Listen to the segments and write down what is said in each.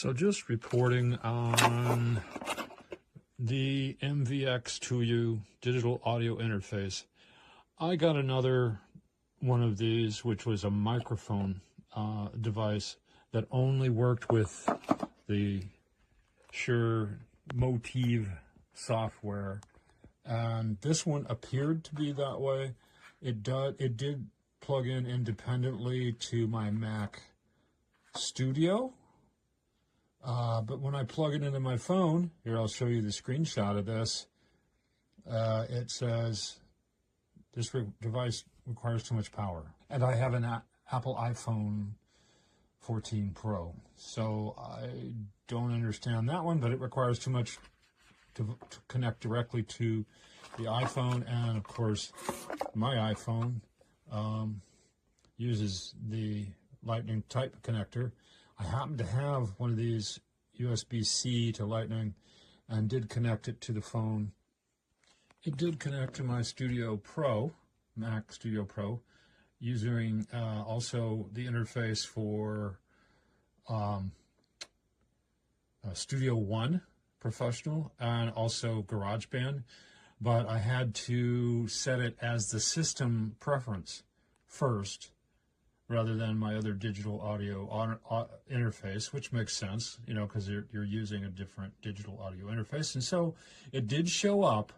So just reporting on the MVX2U digital audio interface. I got another one of these, which was a microphone device that only worked with the Shure Motive software. And this one appeared to be that way. It did plug in independently to my Mac Studio. But when I plug it into my phone, here I'll show you the screenshot of this, it says this device requires too much power. And I have an Apple iPhone 14 Pro, so I don't understand that one, but it requires too much to connect directly to the iPhone. And of course, my iPhone uses the Lightning type connector. I happen to have one of these USB-C to Lightning and did connect it to the phone. It did connect to my Studio Pro, Mac Studio Pro, using also the interface for Studio One Professional and also GarageBand, but I had to set it as the system preference first, rather than my other digital audio interface, which makes sense, you know, because you're using a different digital audio interface. And so it did show up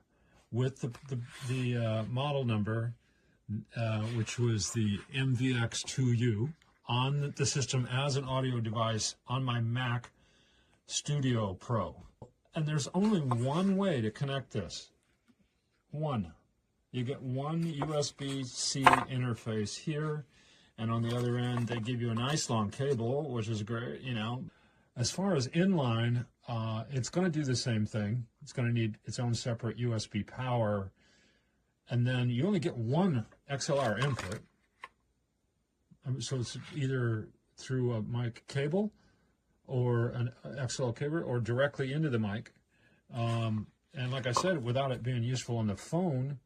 with the model number, which was the MVX2U, on the system as an audio device on my Mac Studio Pro. And there's only one way to connect this. One. You get one USB-C interface here, and on the other end, they give you a nice long cable, which is great, you know. As far as inline, it's going to do the same thing. It's going to need its own separate USB power. And then you only get one XLR input. So it's either through a mic cable or an XLR cable or directly into the mic. And like I said, without it being useful on the phone,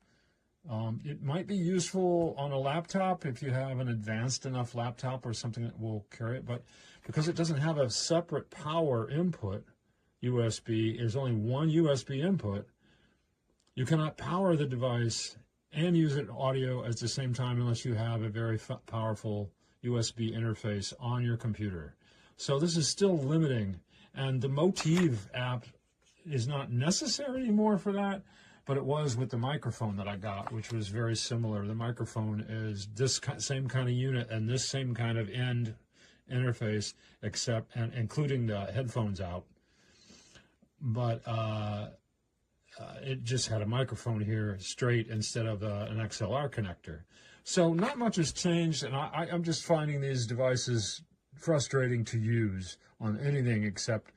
it might be useful on a laptop if you have an advanced enough laptop or something that will carry it, but because it doesn't have a separate power input, USB, there's only one USB input, you cannot power the device and use it audio at the same time unless you have a very powerful USB interface on your computer. So this is still limiting, and the Motive app is not necessary anymore for that. But it was with the microphone that I got, which was very similar. The microphone is this same kind of unit and this same kind of end interface, except and including the headphones out. But it just had a microphone here straight instead of an XLR connector. So not much has changed, and I'm just finding these devices frustrating to use on anything except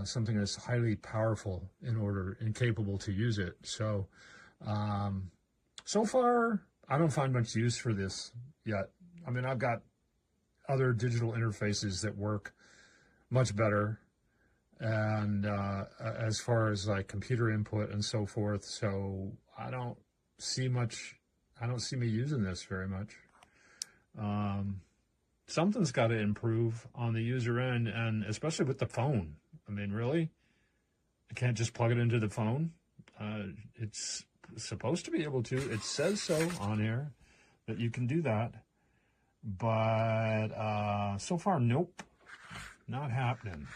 something that's highly powerful and capable to use it. So, so far, I don't find much use for this yet. I mean, I've got other digital interfaces that work much better, and as far as like computer input and so forth. So I don't see me using this very much. Something's got to improve on the user end, and especially with the phone. I mean, really? I can't just plug it into the phone? It's supposed to be able to. It says so on here that you can do that. But so far, nope. Not happening.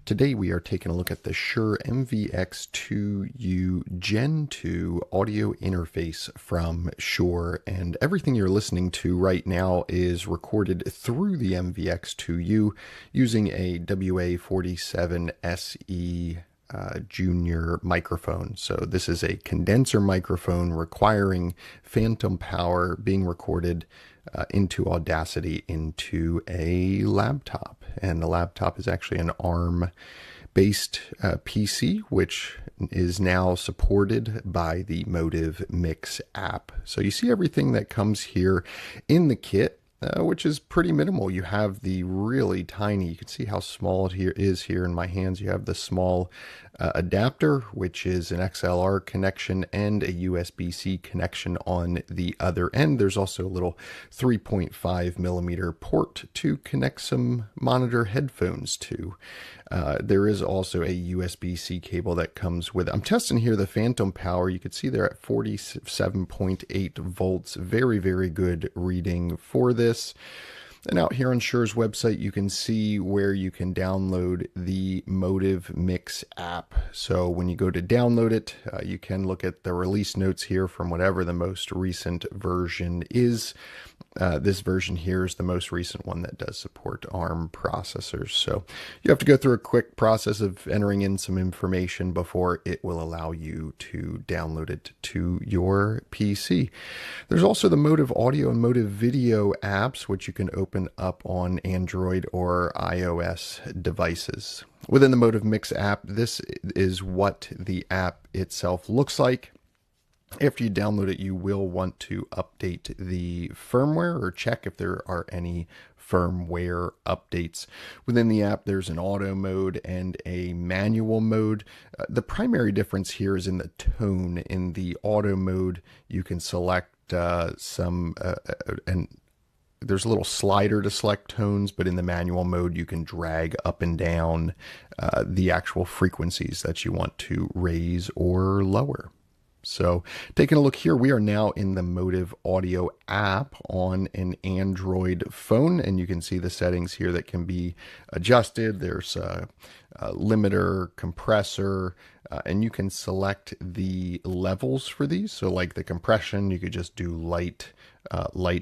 Today we are taking a look at the Shure MVX2U Gen 2 audio interface from Shure, and everything you're listening to right now is recorded through the MVX2U using a WA47SE junior microphone. So this is a condenser microphone requiring phantom power being recorded into Audacity into a laptop, and the laptop is actually an ARM-based PC, which is now supported by the Motive Mix app. So you see everything that comes here in the kit, which is pretty minimal. You have the really tiny, you can see how small it is here in my hands. You have the small adapter, which is an XLR connection and a USB-C connection on the other end. There's also a little 3.5 millimeter port to connect some monitor headphones to. There is also a USB-C cable that comes with it. I'm testing here the phantom power. You can see they're at 47.8 volts. Very, very good reading for this. And out here on Shure's website, you can see where you can download the Motive Mix app. So when you go to download it, you can look at the release notes here from whatever the most recent version is. This version here is the most recent one that does support ARM processors. So you have to go through a quick process of entering in some information before it will allow you to download it to your PC. There's also the Motive Audio and Motive Video apps, which you can open up on Android or iOS devices. Within the Motive Mix app, this is what the app itself looks like. After you download it, you will want to update the firmware or check if there are any firmware updates. Within the app, there's an auto mode and a manual mode. The primary difference here is in the tone. In the auto mode, you can select and there's a little slider to select tones, but in the manual mode, you can drag up and down the actual frequencies that you want to raise or lower. So taking a look here, we are now in the Motive Audio app on an Android phone, and you can see the settings here that can be adjusted. There's a limiter, compressor, and you can select the levels for these. So like the compression, you could just do light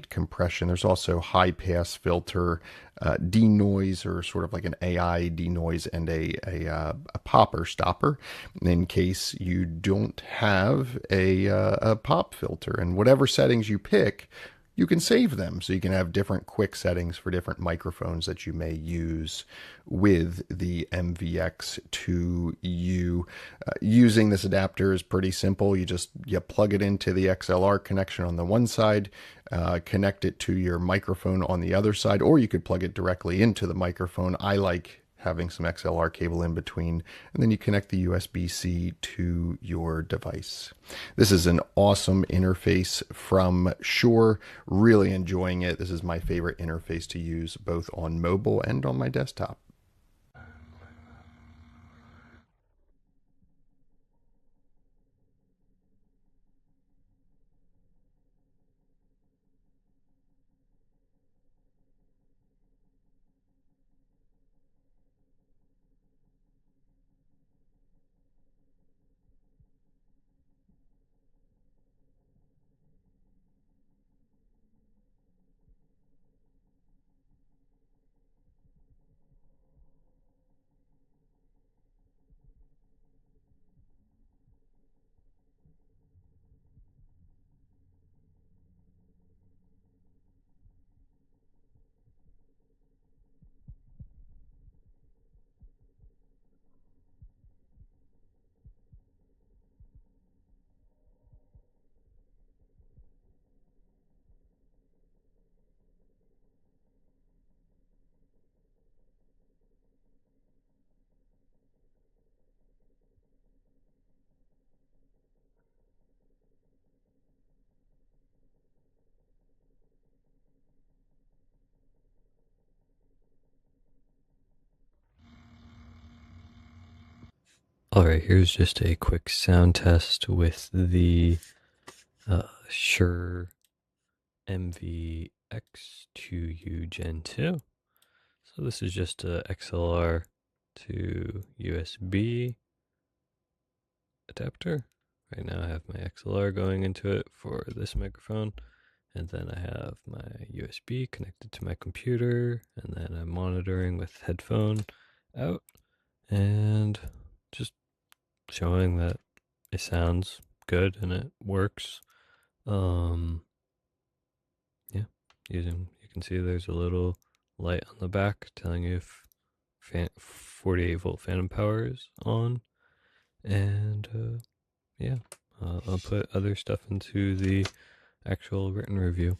compression. There's also high pass filter, denoise, or sort of like an AI denoise, and a popper stopper in case you don't have a pop filter. And whatever settings you pick, you can save them, so you can have different quick settings for different microphones that you may use with the MVX2U. Using this adapter is pretty simple. You plug it into the XLR connection on the one side, connect it to your microphone on the other side, or you could plug it directly into the microphone. I like having some XLR cable in between, and then you connect the USB-C to your device. This is an awesome interface from Shure. Really enjoying it. This is my favorite interface to use both on mobile and on my desktop. Alright, here's just a quick sound test with the Shure MVX2U Gen 2. So this is just a XLR to USB adapter. Right now I have my XLR going into it for this microphone, and then I have my USB connected to my computer, and then I'm monitoring with headphone out, and just showing that it sounds good and it works. Yeah, you can see there's a little light on the back telling you if 48 volt phantom power is on, and yeah, I'll put other stuff into the actual written review.